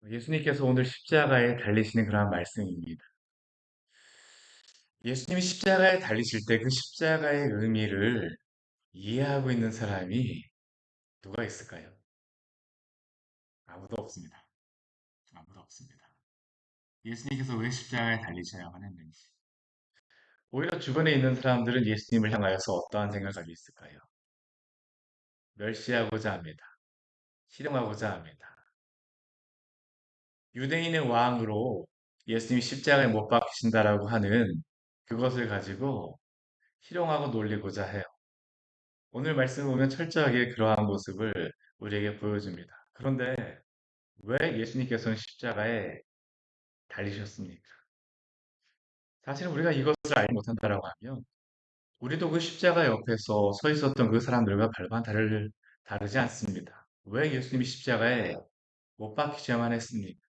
예수님께서 오늘 십자가에 달리시는 그런 말씀입니다. 예수님이 십자가에 달리실 때 그 십자가의 의미를 이해하고 있는 사람이 누가 있을까요? 아무도 없습니다. 아무도 없습니다. 예수님께서 왜 십자가에 달리셔야만 했는지. 오히려 주변에 있는 사람들은 예수님을 향하여서 어떠한 생각을 가지고 있을까요? 멸시하고자 합니다. 희롱하고자 합니다. 유대인의 왕으로 예수님이 십자가에 못 박히신다라고 하는 그것을 가지고 희롱하고 놀리고자 해요. 오늘 말씀을 보면 철저하게 그러한 모습을 우리에게 보여줍니다. 그런데 왜 예수님께서는 십자가에 달리셨습니까? 사실 우리가 이것을 알지 못한다라고 하면 우리도 그 십자가 옆에서 서 있었던 그 사람들과 별반 다르지 않습니다. 왜 예수님이 십자가에 못 박히셔야만 했습니까?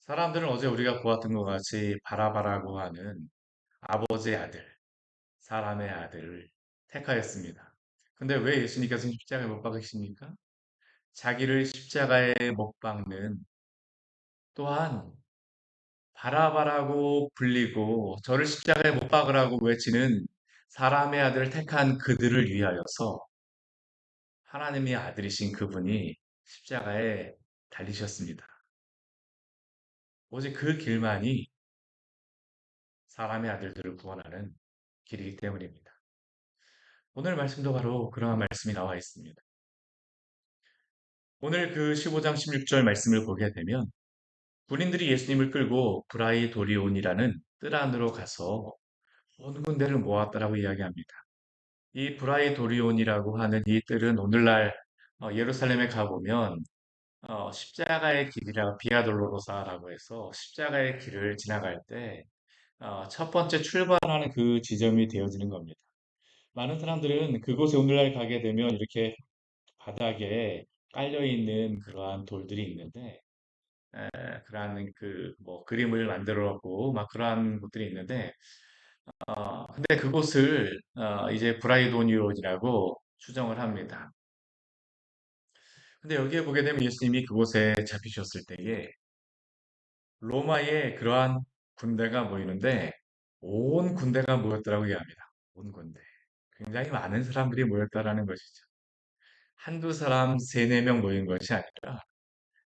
사람들은 어제 우리가 보았던 것 같이 바라바라고 하는 아버지의 아들, 사람의 아들을 택하였습니다. 근데 왜 예수님께서는 십자가에 못 박히십니까? 자기를 십자가에 못 박는 또한 바라바라고 불리고 저를 십자가에 못 박으라고 외치는 사람의 아들을 택한 그들을 위하여서 하나님의 아들이신 그분이 십자가에 달리셨습니다. 오직 그 길만이 사람의 아들들을 구원하는 길이기 때문입니다. 오늘 말씀도 바로 그러한 말씀이 나와 있습니다. 오늘 그 15장 16절 말씀을 보게 되면 군인들이 예수님을 끌고 브라이도리온이라는 뜰 안으로 가서 온 군대를 모았다라고 이야기합니다. 이 브라이도리온이라고 하는 이 뜰은 오늘날 예루살렘에 가보면 십자가의 길이라 비아돌로로사라고 해서 십자가의 길을 지나갈 때 첫 번째 출발하는 그 지점이 되어지는 겁니다. 많은 사람들은 그곳에 오늘날 가게 되면 이렇게 바닥에 깔려 있는 그러한 돌들이 있는데 그러한 그 뭐 그림을 만들어 놓고 막 그러한 곳들이 있는데 근데 그곳을 이제 브라이도니온이라고 추정을 합니다. 근데 여기에 보게 되면 예수님이 그곳에 잡히셨을 때에 로마의 그러한 군대가 모이는데 온 군대가 모였더라고 이야기합니다. 온 군대. 굉장히 많은 사람들이 모였다라는 것이죠. 한두 사람, 세네 명 모인 것이 아니라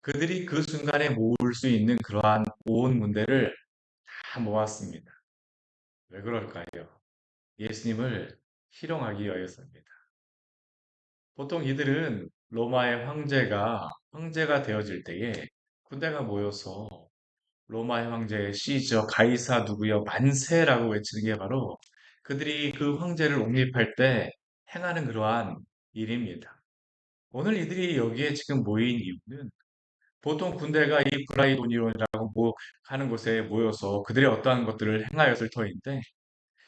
그들이 그 순간에 모을 수 있는 그러한 온 군대를 다 모았습니다. 왜 그럴까요? 예수님을 희롱하기 위해서입니다. 보통 이들은 로마의 황제가 되어질 때에 군대가 모여서 로마의 황제 시저 가이사 누구여 만세라고 외치는 게 바로 그들이 그 황제를 옹립할 때 행하는 그러한 일입니다. 오늘 이들이 여기에 지금 모인 이유는 보통 군대가 이 브라이도니온이라고 하는 곳에 모여서 그들의 어떠한 것들을 행하였을 터인데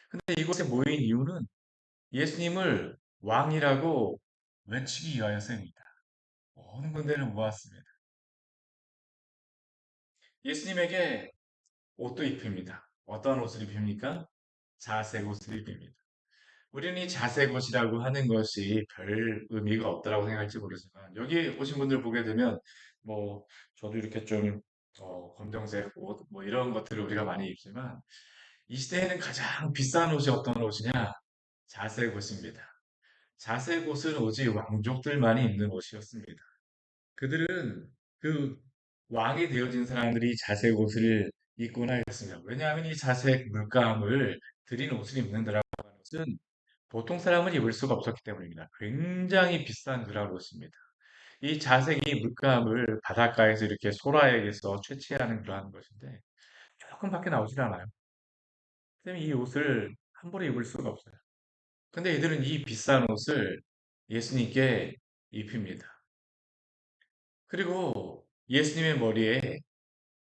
근데 이곳에 모인 이유는 예수님을 왕이라고 외치기 위하여서입니다. 온 군대를 모았습니다. 예수님에게 옷도 입힙니다. 어떤 옷을 입힙니까? 자색 옷을 입힙니다. 우리는 이 자색 옷이라고 하는 것이 별 의미가 없다라고 생각할지 모르지만 여기 오신 분들 보게 되면 뭐 저도 이렇게 좀 검정색 옷 뭐 이런 것들을 우리가 많이 입지만 이 시대에는 가장 비싼 옷이 어떤 옷이냐? 자색 옷입니다. 자색 옷은 오직 왕족들만이 입는 옷이었습니다. 그들은 그 왕이 되어진 사람들이 자색 옷을 입곤 하였습니다. 왜냐하면 이 자색 물감을 들인 옷을 입는다라고 하는 것은 보통 사람은 입을 수가 없었기 때문입니다. 굉장히 비싼 그런 옷입니다. 이 자색이 물감을 바닷가에서 이렇게 소라에게서 채취하는 그러한 것인데 조금밖에 나오질 않아요. 때문에 이 옷을 함부로 입을 수가 없어요. 근데 이들은 이 비싼 옷을 예수님께 입힙니다. 그리고 예수님의 머리에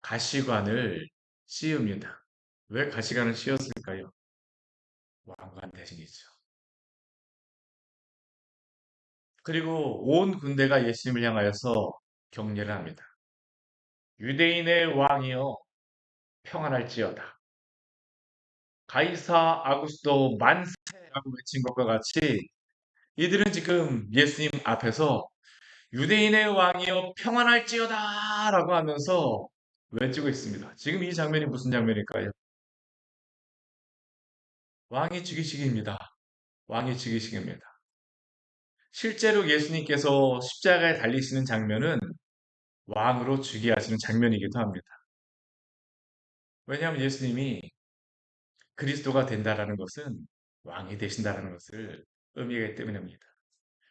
가시관을 씌웁니다. 왜 가시관을 씌웠을까요? 왕관 대신이죠. 그리고 온 군대가 예수님을 향하여서 격려를 합니다. 유대인의 왕이여 평안할지어다. 가이사 아구스도 만세라고 외친 것과 같이 이들은 지금 예수님 앞에서 유대인의 왕이여 평안할지어다 라고 하면서 외치고 있습니다. 지금 이 장면이 무슨 장면일까요? 왕이 즉위식입니다. 왕이 즉위식입니다. 실제로 예수님께서 십자가에 달리시는 장면은 왕으로 즉위하시는 장면이기도 합니다. 왜냐하면 예수님이 그리스도가 된다라는 것은 왕이 되신다라는 것을 의미하기 때문입니다.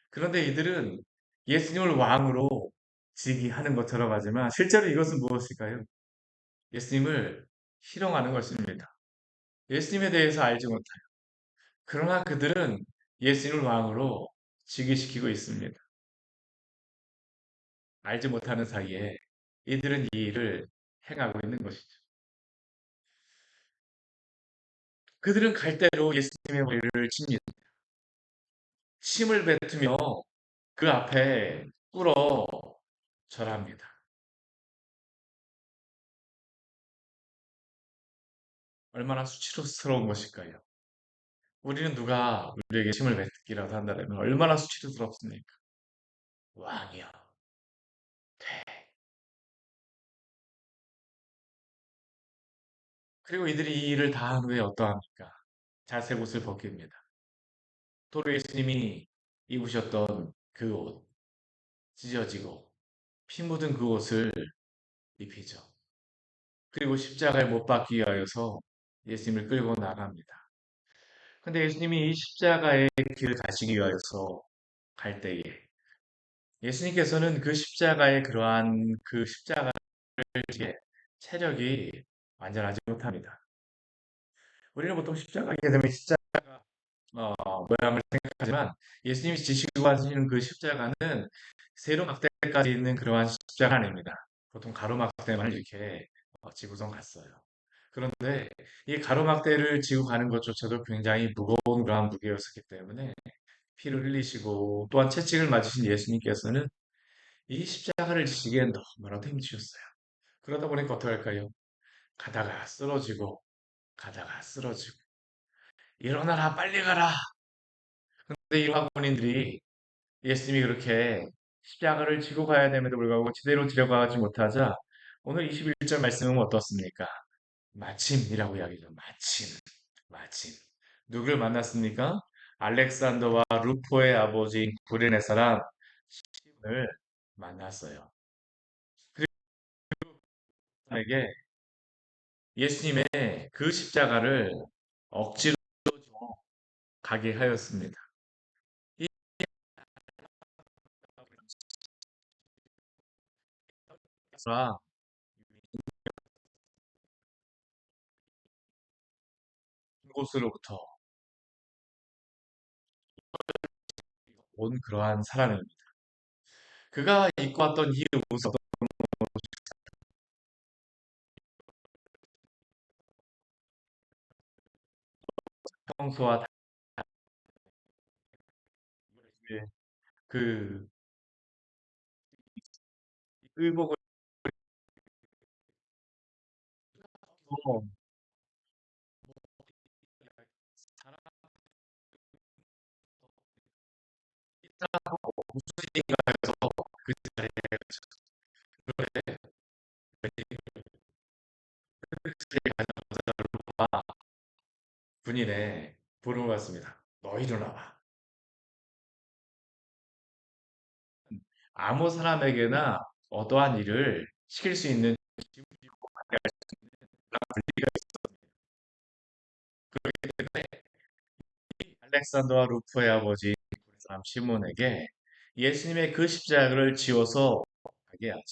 그런데 이들은 예수님을 왕으로 즉위하는 것처럼 하지만 실제로 이것은 무엇일까요? 예수님을 희롱하는 것입니다. 예수님에 대해서 알지 못해요. 그러나 그들은 예수님을 왕으로 즉위시키고 있습니다. 알지 못하는 사이에 이들은 이 일을 행하고 있는 것이죠. 그들은 갈대로 예수님의 머리를 칩니다. 침을 뱉으며 그 앞에 꿇어 절합니다. 얼마나 수치스러운 것일까요? 우리는 누가 우리에게 침을 뱉기라도 한다면 얼마나 수치스럽습니까? 왕이여. 그리고 이들이 이 일을 다 한 후에 어떠합니까? 자색 옷을 벗깁니다. 도로 예수님이 입으셨던 그 옷, 찢어지고 피 묻은 그 옷을 입히죠. 그리고 십자가에 못 박기 위하여서 예수님을 끌고 나갑니다. 근데 예수님이 이 십자가의 길을 가시기 위하여서 갈 때에 예수님께서는 그 십자가의 그러한 그 십자가의 체력이 완전하지 못합니다. 우리는 보통 십자가 하게 되면 십자가 모양을 생각하지만 예수님이 지시고 하시는 그 십자가는 세로 막대까지 있는 그러한 십자가 아닙니다. 보통 가로막대만 이렇게 지고선 갔어요. 그런데 이 가로막대를 지고 가는 것조차도 굉장히 무거운 그러한 무게였었기 때문에 피를 흘리시고 또한 채찍을 맞으신 예수님께서는 이 십자가를 지시기엔 너무나도 힘드셨어요. 그러다 보니까 어떻게 할까요? 가다가 쓰러지고 가다가 쓰러지고 일어나라 빨리 가라. 근데 이 학원인들이 예수님이 그렇게 십자가를 지고 가야 됨에도 불구하고 제대로 지려가지 못하자 오늘 21절 말씀은 어떻습니까? 마침이라고 이야기죠. 마침, 마침. 누굴 만났습니까? 알렉산더와 루포의 아버지인 구레네 사람 시몬을 만났어요. 그에게 예수님의 그 십자가를 억지로 가게 하였습니다. 이 사람 곳으로부터 온 그러한 사람입니다. 그가 입고 왔던 이 옷은 평소와 다르게 그 의복을 입고 그 군인의 부름을 받습니다. 너 일어나봐. 아무 사람에게나 어떠한 일을 시킬 수 있는 알렉산더와 루프의 아버지 사람 시몬에게 예수님의 그 십자가를 지어서 가게 하죠.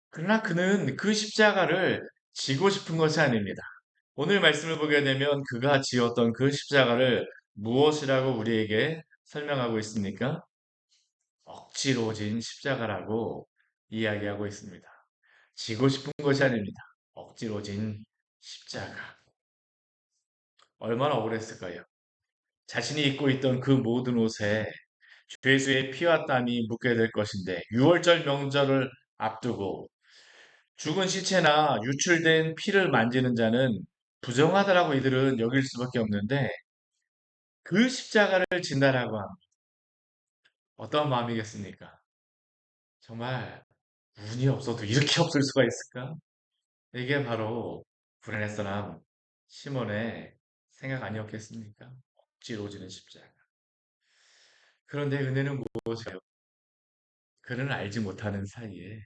그러나 그는 그 십자가를 지고 싶은 것이 아닙니다. 오늘 말씀을 보게 되면 그가 지었던 그 십자가를 무엇이라고 우리에게 설명하고 있습니까? 억지로 진 십자가라고 이야기하고 있습니다. 지고 싶은 것이 아닙니다. 억지로 진 십자가. 얼마나 억울했을까요? 자신이 입고 있던 그 모든 옷에 죄수의 피와 땀이 묻게 될 것인데 6월절 명절을 앞두고 죽은 시체나 유출된 피를 만지는 자는 부정하다라고 이들은 여길 수밖에 없는데 그 십자가를 진다라고 하면 어떤 마음이겠습니까? 정말 운이 없어도 이렇게 없을 수가 있을까? 이게 바로 구레네 사람 시몬의 생각 아니었겠습니까? 억지로 지는 십자가. 그런데 은혜는 무엇일까요? 그는 알지 못하는 사이에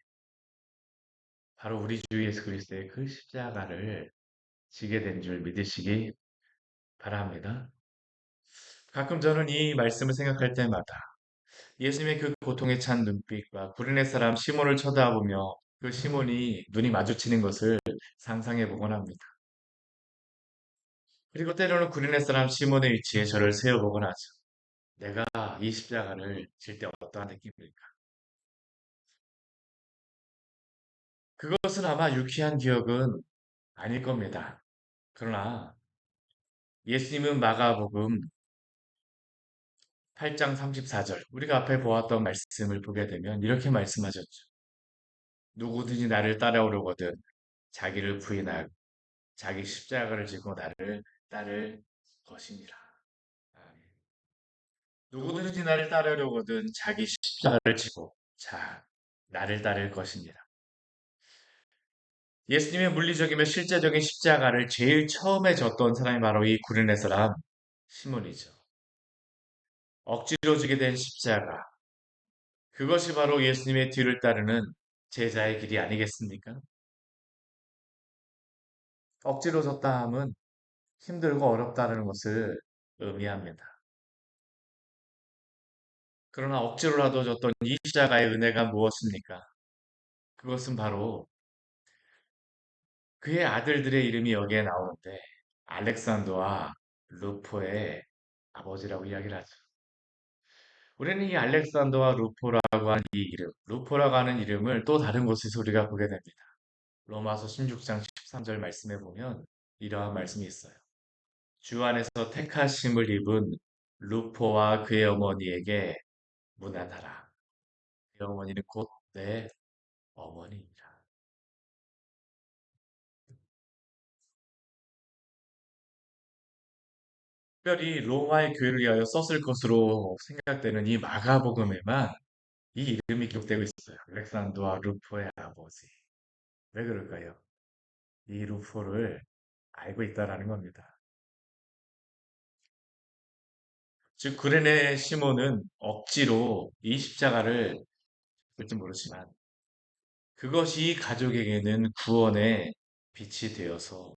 바로 우리 주 예수 그리스도의 그 십자가를 지게 된 줄 믿으시기 바랍니다. 가끔 저는 이 말씀을 생각할 때마다 예수님의 그 고통에 찬 눈빛과 구레네 사람 시몬을 쳐다보며 그 시몬이 눈이 마주치는 것을 상상해 보곤 합니다. 그리고 때로는 구레네 사람 시몬의 위치에 저를 세워보곤 하죠. 내가 이 십자가를 질 때 어떠한 느낌일까? 그것은 아마 유쾌한 기억은 아닐 겁니다. 그러나 예수님은 마가복음 8장 34절, 우리가 앞에 보았던 말씀을 보게 되면 이렇게 말씀하셨죠. 누구든지 나를 따라오려거든 자기를 부인하고 자기 십자가를 지고 나를 따를 것이니라. 아멘. 누구든지 나를 따르려거든 자기 십자가를 지고 나를 따를 것이니라. 예수님의 물리적이며 실제적인 십자가를 제일 처음에 졌던 사람이 바로 이 구레네 사람 시몬이죠. 억지로 지게 된 십자가. 그것이 바로 예수님의 뒤를 따르는 제자의 길이 아니겠습니까? 억지로 졌다 함은 힘들고 어렵다는 것을 의미합니다. 그러나 억지로라도 졌던 이 십자가의 은혜가 무엇입니까? 그것은 바로 그의 아들들의 이름이 여기에 나오는데 알렉산더와 루포의 아버지라고 이야기를 하죠. 우리는 이 알렉산더와 루포라고 하는 이 이름, 루포라고 하는 이름을 또 다른 곳에서 우리가 보게 됩니다. 로마서 16장 13절 말씀에 보면 이러한 말씀이 있어요. 주 안에서 택하심을 입은 루포와 그의 어머니에게 문안하라. 그의 어머니는 곧 내 어머니이라. 특별히 로마의 교회를 위하여 썼을 것으로 생각되는 이 마가복음에만 이 이름이 기록되고 있어요. 알렉산더와 루포의 아버지. 왜 그럴까요? 이 루포를 알고 있다라는 겁니다. 즉 구레네 시몬은 억지로 이 십자가를 될지 모르지만 그것이 가족에게는 구원의 빛이 되어서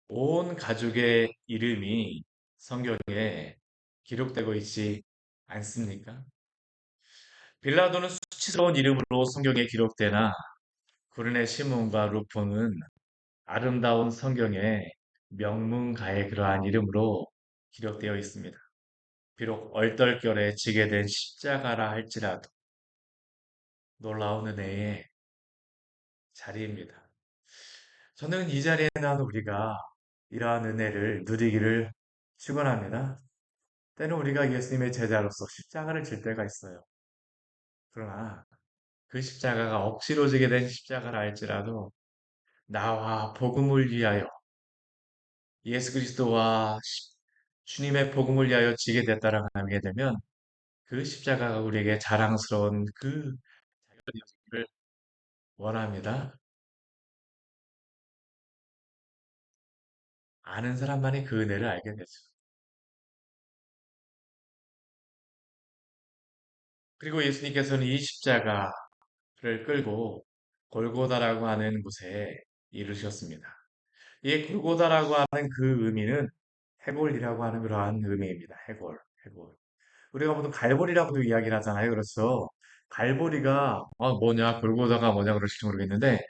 온 가족의 이름이 성경에 기록되고 있지 않습니까? 빌라도는 수치스러운 이름으로 성경에 기록되나 구르네 시몬과 루포는 아름다운 성경에 명문가의 그러한 이름으로 기록되어 있습니다. 비록 얼떨결에 지게 된 십자가라 할지라도 놀라운 은혜의 자리입니다. 저는 이 자리에 난 우리가 이러한 은혜를 누리기를 축원합니다. 때는 우리가 예수님의 제자로서 십자가를 질 때가 있어요. 그러나 그 십자가가 억지로 지게 된 십자가라 할지라도 나와 복음을 위하여 예수 그리스도와 주님의 복음을 위하여 지게 됐다라고 하게 되면 그 십자가가 우리에게 자랑스러운 그 자격이었기를 원합니다. 아는 사람만이 그 은혜를 알게 되죠. 그리고 예수님께서는 이 십자가를 끌고 골고다라고 하는 곳에 이르셨습니다. 이 골고다라고 하는 그 의미는 해골이라고 하는 그러한 의미입니다. 해골, 해골. 우리가 보통 갈보리라고도 이야기를 하잖아요. 그렇죠? 갈보리가 뭐냐, 골고다가 뭐냐 그러실지 모르겠는데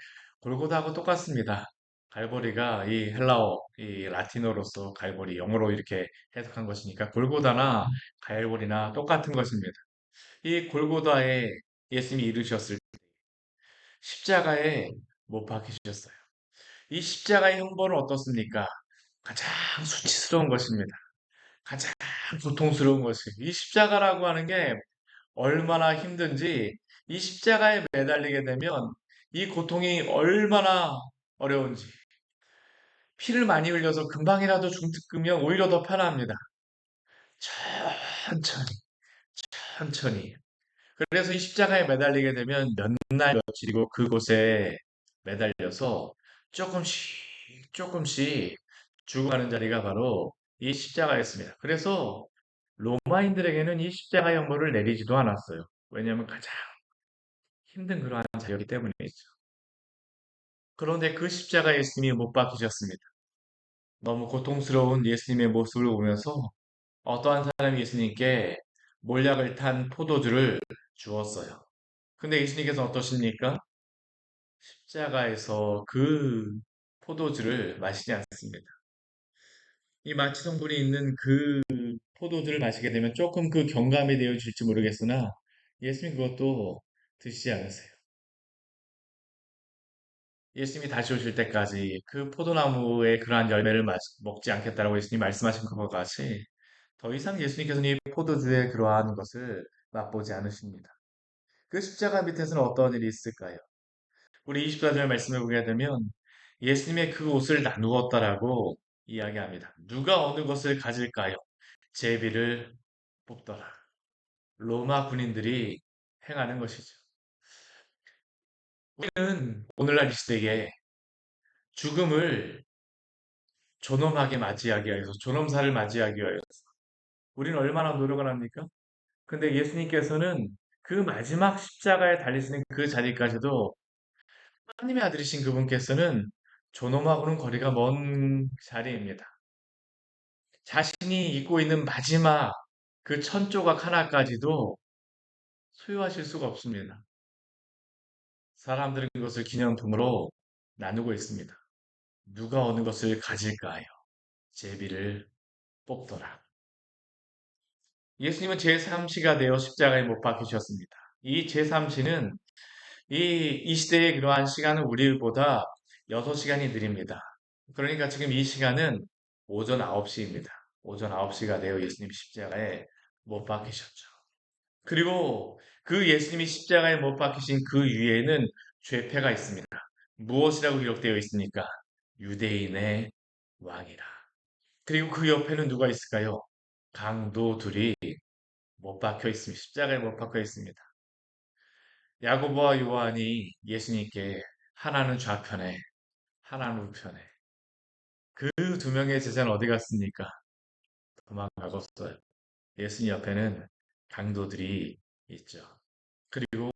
골고다하고 똑같습니다. 갈보리가 이 헬라어, 이 라틴어로서 갈보리, 영어로 이렇게 해석한 것이니까 골고다나 갈보리나 똑같은 것입니다. 이 골고다에 예수님이 이르셨을 때 십자가에 못 박히셨어요. 이 십자가의 형벌은 어떻습니까? 가장 수치스러운 것입니다. 가장 고통스러운 것이 이 십자가라고 하는 게 얼마나 힘든지 이 십자가에 매달리게 되면 이 고통이 얼마나 어려운지 피를 많이 흘려서 금방이라도 중뜨면 오히려 더 편합니다. 천천히 천천히 그래서 이 십자가에 매달리게 되면 몇 날 며칠이고 그곳에 매달려서 조금씩 조금씩 죽어가는 자리가 바로 이 십자가였습니다. 그래서 로마인들에게는 이 십자가 형벌을 내리지도 않았어요. 왜냐하면 가장 힘든 그러한 자리였기 때문이죠. 그런데 그 십자가 예수님이 못 박히셨습니다. 너무 고통스러운 예수님의 모습을 보면서 어떠한 사람이 예수님께 몰약을 탄 포도주를 주었어요. 근데 예수님께서 어떠십니까? 십자가에서 그 포도주를 마시지 않습니다. 이 마취 성분이 있는 그 포도주를 마시게 되면 조금 그 경감이 되어질지 모르겠으나 예수님 그것도 드시지 않으세요. 예수님이 다시 오실 때까지 그 포도나무의 그러한 열매를 먹지 않겠다라고 예수님이 말씀하신 것과 같이 더 이상 예수님께서는 이 포도주의 그러한 것을 맛보지 않으십니다. 그 십자가 밑에서는 어떤 일이 있을까요? 우리 24절 말씀을 보게 되면 예수님의 그 옷을 나누었다라고 이야기합니다. 누가 어느 것을 가질까요? 제비를 뽑더라. 로마 군인들이 행하는 것이죠. 우리는 오늘날 이 시대에 죽음을 존엄하게 맞이하기 위해서, 존엄사를 맞이하기 위해서 우리는 얼마나 노력을 합니까? 근데 예수님께서는 그 마지막 십자가에 달리시는 그 자리까지도 하나님의 아들이신 그분께서는 존엄하고는 거리가 먼 자리입니다. 자신이 입고 있는 마지막 그 천조각 하나까지도 소유하실 수가 없습니다. 사람들은 그것을 기념품으로 나누고 있습니다. 누가 어느 것을 가질까요? 제비를 뽑더라. 예수님은 제3시가 되어 십자가에 못 박히셨습니다. 이 제3시는 이 시대의 그러한 시간은 우리보다 6시간이 느립니다. 그러니까 지금 이 시간은 오전 9시입니다. 오전 9시가 되어 예수님 십자가에 못 박히셨죠. 그리고 그 예수님이 십자가에 못 박히신 그 위에는 죄패가 있습니다. 무엇이라고 기록되어 있습니까? 유대인의 왕이라. 그리고 그 옆에는 누가 있을까요? 강도 둘이 못 박혀 있습니다. 십자가에 못 박혀 있습니다. 야고보와 요한이 예수님께 하나는 좌편에, 하나는 우편에. 그 두 명의 제자는 어디 갔습니까? 도망가셨어요. 예수님 옆에는 강도들이 있죠. 그리고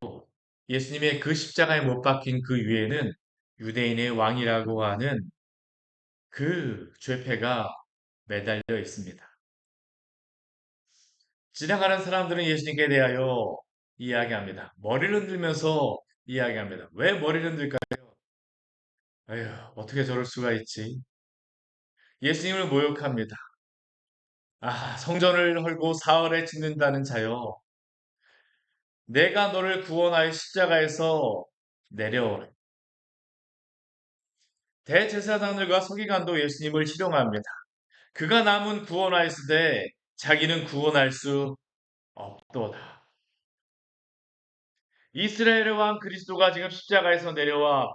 예수님의 그 십자가에 못 박힌 그 위에는 유대인의 왕이라고 하는 그 죄패가 매달려 있습니다. 지나가는 사람들은 예수님께 대하여 이야기합니다. 머리를 흔들면서 이야기합니다. 왜 머리를 흔들까요? 에휴, 어떻게 저럴 수가 있지? 예수님을 모욕합니다. 아, 성전을 헐고 사흘에 짓는다는 자여. 내가 너를 구원하여 십자가에서 내려오라. 대제사장들과 서기관도 예수님을 희롱합니다. 그가 남은 구원하였으되 자기는 구원할 수 없도다. 이스라엘의 왕 그리스도가 지금 십자가에서 내려와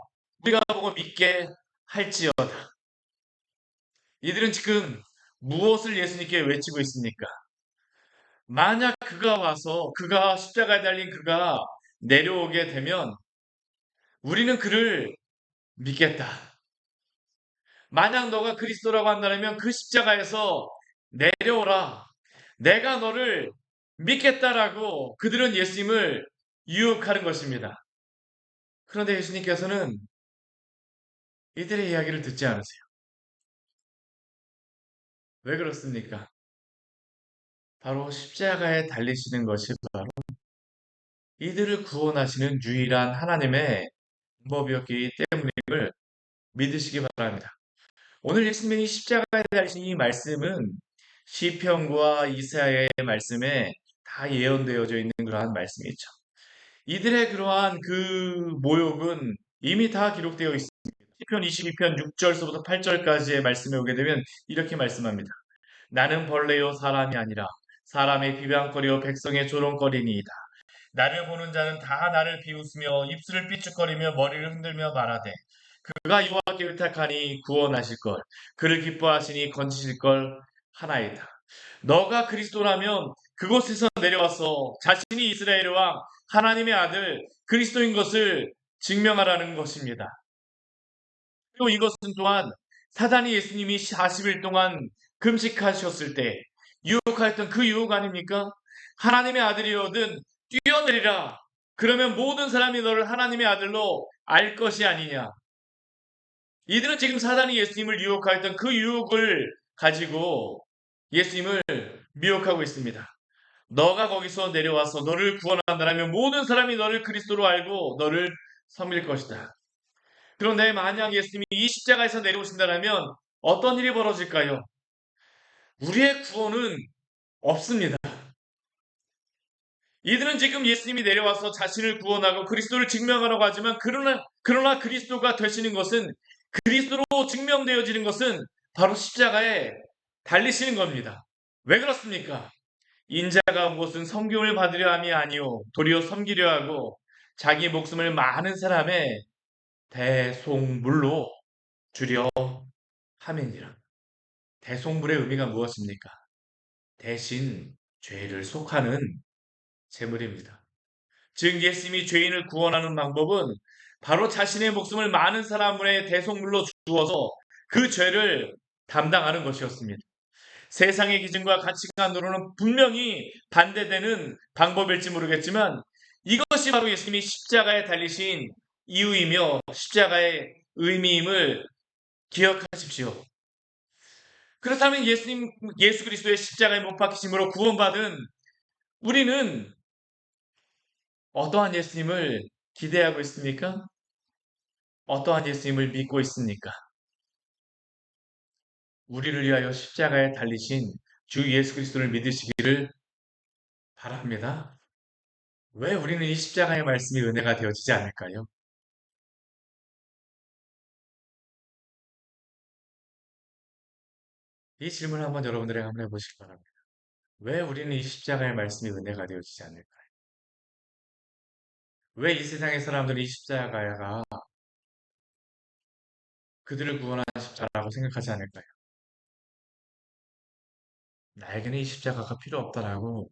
우리가 보고 믿게 할지어다. 이들은 지금 무엇을 예수님께 외치고 있습니까? 만약 그가 와서 그가 십자가에 달린 그가 내려오게 되면 우리는 그를 믿겠다. 만약 너가 그리스도라고 한다면 그 십자가에서 내려오라. 내가 너를 믿겠다라고 그들은 예수님을 유혹하는 것입니다. 그런데 예수님께서는 이들의 이야기를 듣지 않으세요. 왜 그렇습니까? 바로 십자가에 달리시는 것이 바로 이들을 구원하시는 유일한 하나님의 방법이었기 때문임을 믿으시기 바랍니다. 오늘 예수님이 십자가에 달리신 이 말씀은 시편과 이사야의 말씀에 다 예언되어져 있는 그러한 말씀이죠. 이들의 그러한 그 모욕은 이미 다 기록되어 있습니다. 시편 22편 6절서부터 8절까지의 말씀에 오게 되면 이렇게 말씀합니다. 나는 벌레요 사람이 아니라 사람의 비방거리요 백성의 조롱거리니이다. 나를 보는 자는 다 나를 비웃으며 입술을 삐죽거리며 머리를 흔들며 말하되 그가 여호와께 의탁하니 구원하실 걸 그를 기뻐하시니 건지실 걸 하나이다. 너가 그리스도라면 그곳에서 내려와서 자신이 이스라엘의 왕, 하나님의 아들, 그리스도인 것을 증명하라는 것입니다. 그리고 이것은 또한 사단이 예수님이 40일 동안 금식하셨을 때 유혹하였던 그 유혹 아닙니까? 하나님의 아들이거든 뛰어내리라. 그러면 모든 사람이 너를 하나님의 아들로 알 것이 아니냐. 이들은 지금 사단이 예수님을 유혹하였던 그 유혹을 가지고 예수님을 미혹하고 있습니다. 너가 거기서 내려와서 너를 구원한다면 모든 사람이 너를 그리스도로 알고 너를 섬길 것이다. 그런데 만약 예수님이 이 십자가에서 내려오신다면 어떤 일이 벌어질까요? 우리의 구원은 없습니다. 이들은 지금 예수님이 내려와서 자신을 구원하고 그리스도를 증명하라고 하지만 그러나 그리스도가 되시는 것은 그리스도로 증명되어지는 것은 바로 십자가에 달리시는 겁니다. 왜 그렇습니까? 인자가 온 것은 성경을 받으려 함이 아니요 도리어 섬기려 하고 자기 목숨을 많은 사람의 대속물로 주려 함이니라. 대속물의 의미가 무엇입니까? 대신 죄를 속하는 제물입니다. 즉 예수님이 죄인을 구원하는 방법은 바로 자신의 목숨을 많은 사람의 대속물로 주어서 그 죄를 담당하는 것이었습니다. 세상의 기준과 가치관으로는 분명히 반대되는 방법일지 모르겠지만 이것이 바로 예수님이 십자가에 달리신 이유이며 십자가의 의미임을 기억하십시오. 그렇다면 예수 그리스도의 십자가에 못 박히심으로 구원받은 우리는 어떠한 예수님을 기대하고 있습니까? 어떠한 예수님을 믿고 있습니까? 우리를 위하여 십자가에 달리신 주 예수 그리스도를 믿으시기를 바랍니다. 왜 우리는 이 십자가의 말씀이 은혜가 되어지지 않을까요? 이 질문을 한번 여러분들에게 한번 해보시기 바랍니다. 왜 우리는 이 십자가의 말씀이 은혜가 되어지지 않을까요? 왜 이 세상의 사람들은 이 십자가가 그들을 구원하는 십자가라고 생각하지 않을까요? 나에게는 이 십자가가 필요 없다라고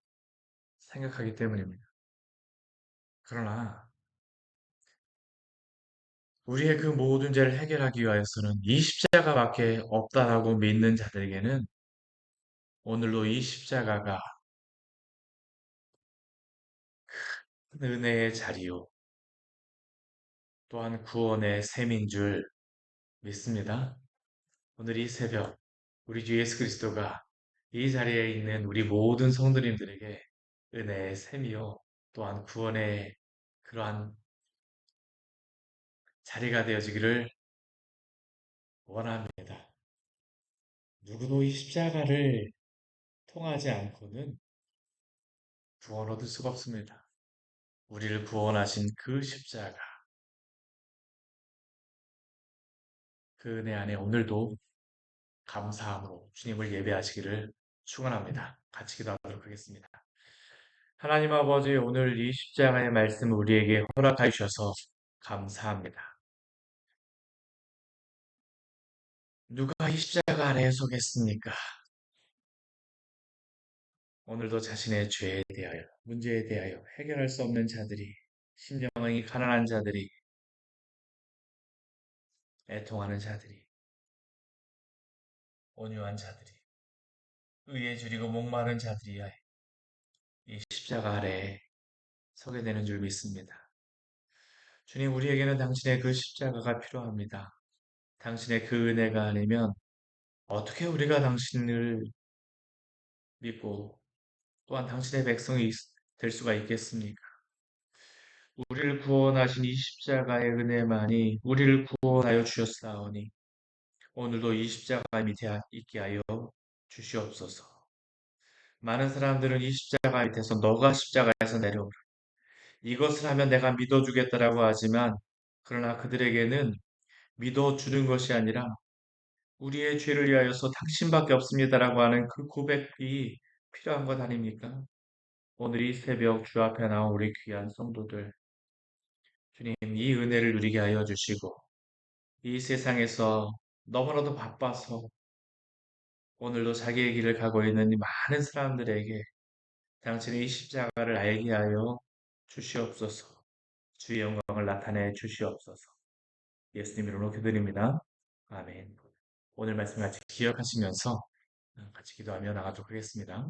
생각하기 때문입니다. 그러나 우리의 그 모든 죄를 해결하기 위하여서는 이 십자가밖에 없다라고 믿는 자들에게는 오늘도 이 십자가가 은혜의 자리요, 또한 구원의 셈인 줄 믿습니다. 오늘 이 새벽 우리 주 예수 그리스도가 이 자리에 있는 우리 모든 성도님들에게 은혜의 셈이요, 또한 구원의 그러한 자리가 되어지기를 원합니다. 누구도 이 십자가를 통하지 않고는 구원 얻을 수가 없습니다. 우리를 구원하신 그 십자가, 그 은혜 안에 오늘도 감사함으로 주님을 예배하시기를 축원합니다. 같이 기도하도록 하겠습니다. 하나님 아버지, 오늘 이 십자가의 말씀을 우리에게 허락하여 주셔서 감사합니다. 누가 이 십자가 아래에 서겠습니까? 오늘도 자신의 죄에 대하여, 문제에 대하여 해결할 수 없는 자들이, 심령이 가난한 자들이, 애통하는 자들이, 온유한 자들이, 의에 줄이고 목마른 자들이야 이 십자가 아래에 서게 되는 줄 믿습니다. 주님, 우리에게는 당신의 그 십자가가 필요합니다. 당신의 그 은혜가 아니면 어떻게 우리가 당신을 믿고 또한 당신의 백성이 될 수가 있겠습니까? 우리를 구원하신 이 십자가의 은혜만이 우리를 구원하여 주셨사오니 오늘도 이 십자가 밑에 있게 하여 주시옵소서. 많은 사람들은 이 십자가 밑에서 너가 십자가에서 내려오라. 이것을 하면 내가 믿어주겠다라고 하지만 그러나 그들에게는 믿어주는 것이 아니라 우리의 죄를 위하여서 당신밖에 없습니다라고 하는 그 고백이 필요한 것 아닙니까? 오늘 이 새벽 주 앞에 나온 우리 귀한 성도들, 주님 이 은혜를 누리게 하여 주시고 이 세상에서 너무나도 바빠서 오늘도 자기의 길을 가고 있는 이 많은 사람들에게 당신의 이 십자가를 알게 하여 주시옵소서. 주의 영광을 나타내 주시옵소서. 예수님 이름으로 기도드립니다. 아멘. 오늘 말씀 같이 기억하시면서 같이 기도하며 나가도록 하겠습니다.